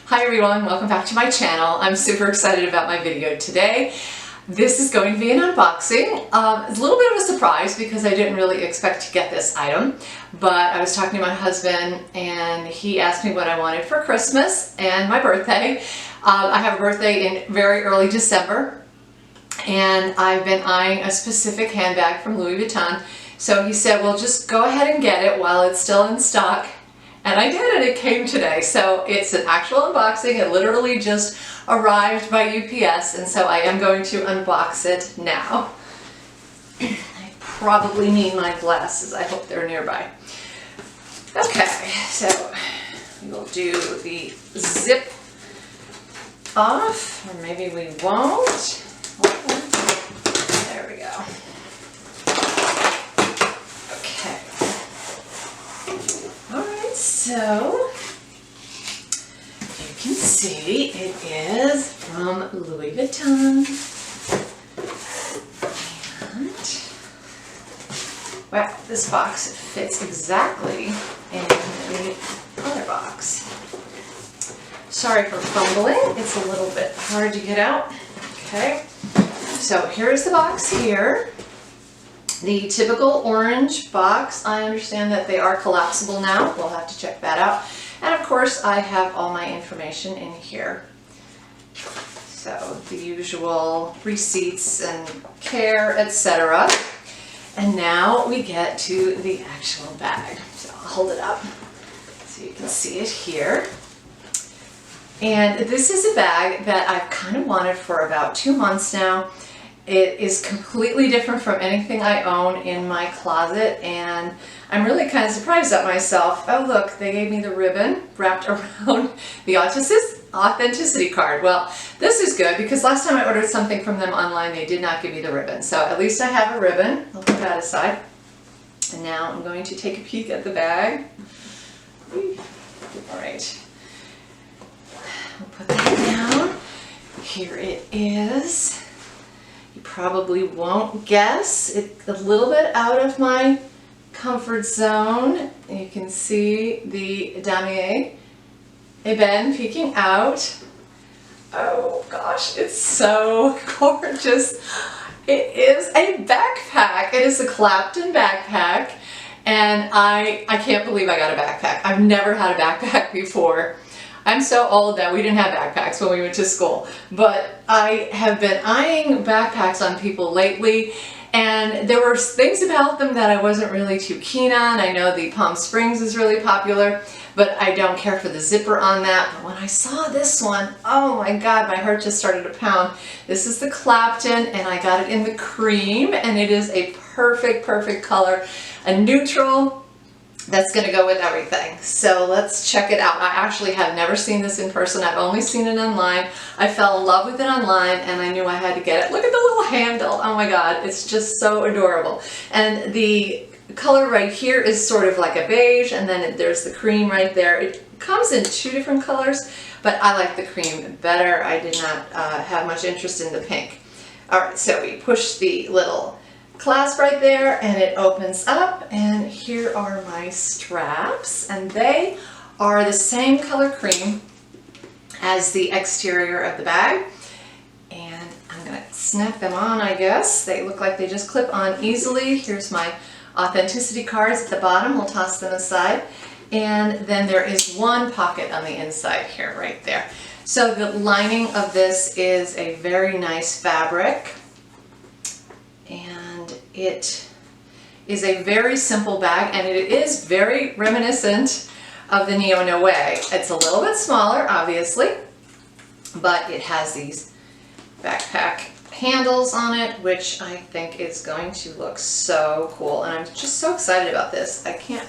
Hi everyone, welcome back to my channel. I'm super excited about my video today. This is going to be an unboxing. It's a little bit of a surprise because I didn't really expect to get this item, but I was talking to my husband and he asked me what I wanted for Christmas and my birthday. I have a birthday in very early December and I've been eyeing a specific handbag from Louis Vuitton. So he said, well, just go ahead and get it while it's still in stock. And I did, and it came today. So it's an actual unboxing. It literally just arrived by UPS, and so I am going to unbox it now. I probably need my glasses. I hope they're nearby. Okay, so we'll do the zip off, or maybe we won't. There we go. Okay. So, you can see it is from Louis Vuitton. And, wow, this box fits exactly in the other box. Sorry for fumbling, it's a little bit hard to get out. Okay, so here's the box here. The typical orange box. I understand that they are collapsible now. We'll have to check that out. And of course, I have all my information in here. So the usual receipts and care, etc. And now we get to the actual bag. So I'll hold it up so you can see it here. And this is a bag that I've kind of wanted for about 2 months now. It is completely different from anything I own in my closet, and I'm really kind of surprised at myself. Oh look, they gave me the ribbon wrapped around the authenticity card. Well, this is good because last time I ordered something from them online, they did not give me the ribbon. So at least I have a ribbon. I'll put that aside. And now I'm going to take a peek at the bag. All right. I'll put that down. Here it is. You probably won't guess. It's a little bit out of my comfort zone. You can see the damier eben peeking out. Oh gosh, it's so gorgeous. It is a backpack. It is a Clapton backpack, and I can't believe I got a backpack. I've never had a backpack before. I'm so old that we didn't have backpacks when we went to school, but I have been eyeing backpacks on people lately, and there were things about them that I wasn't really too keen on. I know the Palm Springs is really popular, but I don't care for the zipper on that. But when I saw this one, oh my God, my heart just started to pound. This is the Clapton, and I got it in the cream, and it is a perfect, perfect color, a neutral. That's going to go with everything. So let's check it out. I actually have never seen this in person. I've only seen it online. I fell in love with it online and I knew I had to get it. Look at the little handle. Oh my God, it's just so adorable. And the color right here is sort of like a beige, and then there's the cream right there. It comes in 2 different colors, but I like the cream better. I did not have much interest in the pink. All right, so we push the little clasp right there and it opens up, and here are my straps, and they are the same color cream as the exterior of the bag. And I'm gonna snap them on, I guess. They look like they just clip on easily. Here's my authenticity cards at the bottom. We'll toss them aside. And then there is one pocket on the inside here, right there. So the lining of this is a very nice fabric, and it is a very simple bag, and it is very reminiscent of the Neo Noe. It's a little bit smaller, obviously, but it has these backpack handles on it, which I think is going to look so cool, and I'm just so excited about this. I can't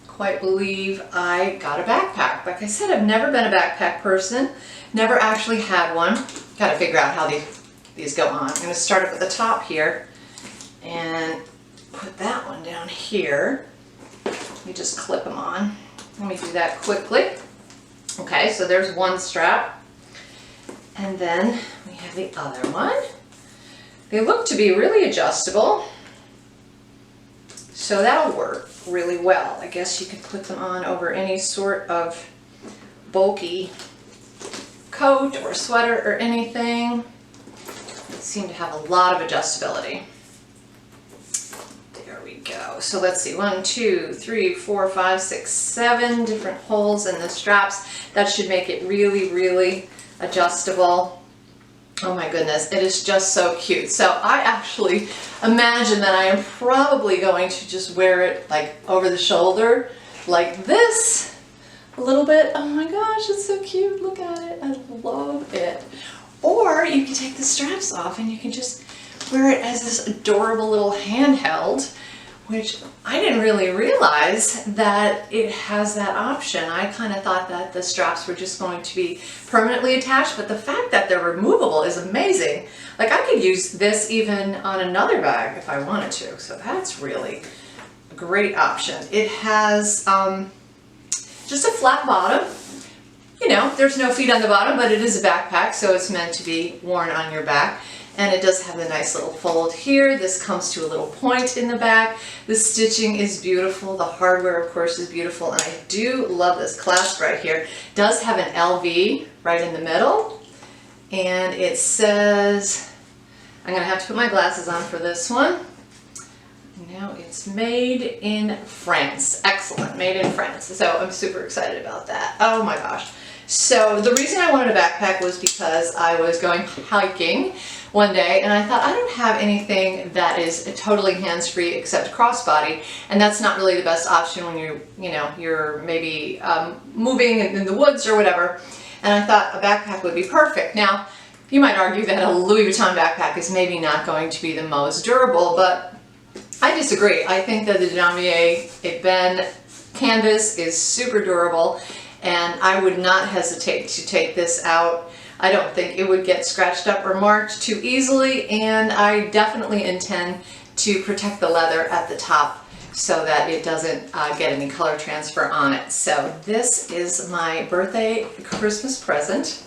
quite believe I got a backpack. Like I said, I've never been a backpack person, never actually had one. Got to figure out how these go on. I'm going to start up at the top here and put that one down here. You just clip them on. Let me do that quickly. Okay, so there's one strap, and then we have the other one. They look to be really adjustable, so that'll work really well. I guess you could put them on over any sort of bulky coat or sweater or anything. They seem to have a lot of adjustability. There we go. So let's see, 1, 2, 3, 4, 5, 6, 7 different holes in the straps. That should make it really, really adjustable. Oh my goodness, it is just so cute. So I actually imagine that I am probably going to just wear it like over the shoulder like this a little bit. Oh my gosh, it's so cute. Look at it. I love it. Or you can take the straps off and you can just wear it as this adorable little handheld, which I didn't really realize that it has that option. I kind of thought that the straps were just going to be permanently attached, but the fact that they're removable is amazing. Like I could use this even on another bag if I wanted to, so that's really a great option. It has just a flat bottom. You know, there's no feet on the bottom, but it is a backpack, so it's meant to be worn on your back. And it does have a nice little fold here. This comes to a little point in the back. The stitching is beautiful. The hardware, of course, is beautiful. And I do love this clasp right here. It does have an LV right in the middle. And it says, I'm going to have to put my glasses on for this one. Now it's made in France. Excellent, made in France. So I'm super excited about that. Oh my gosh. So the reason I wanted a backpack was because I was going hiking one day and I thought I don't have anything that is totally hands-free except crossbody, and that's not really the best option when you're maybe moving in the woods or whatever. And I thought a backpack would be perfect. Now you might argue that a Louis Vuitton backpack is maybe not going to be the most durable, but I disagree. I think that the Damier Ebene canvas is super durable, and I would not hesitate to take this out. I don't think it would get scratched up or marked too easily, and I definitely intend to protect the leather at the top so that it doesn't get any color transfer on it. So this is my birthday Christmas present.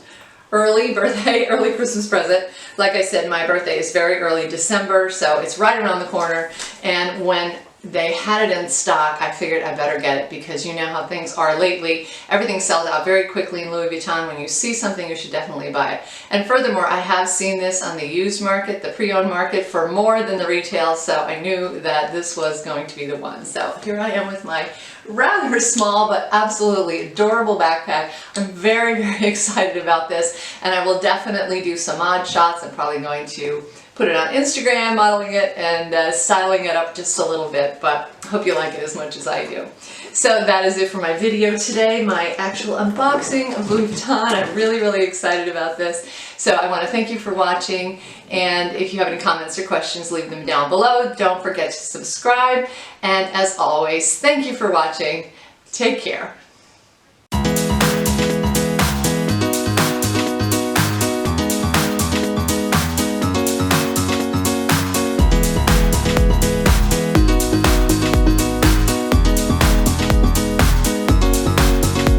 Early Christmas present. Like I said, my birthday is very early December, so it's right around the corner. And when they had it in stock, I figured I better get it because you know how things are lately. Everything sells out very quickly in Louis Vuitton. When you see something, you should definitely buy it. And furthermore, I have seen this on the used market, the pre-owned market, for more than the retail, so I knew that this was going to be the one. So here I am with my rather small but absolutely adorable backpack. I'm very, very excited about this, and I will definitely do some mod shots. I'm probably going to put it on Instagram, modeling it and styling it up just a little bit, but I hope you like it as much as I do. So that is it for my video today, my actual unboxing of Louis Vuitton. I'm really, really excited about this. So I want to thank you for watching, and if you have any comments or questions, leave them down below. Don't forget to subscribe, and as always, thank you for watching. Take care.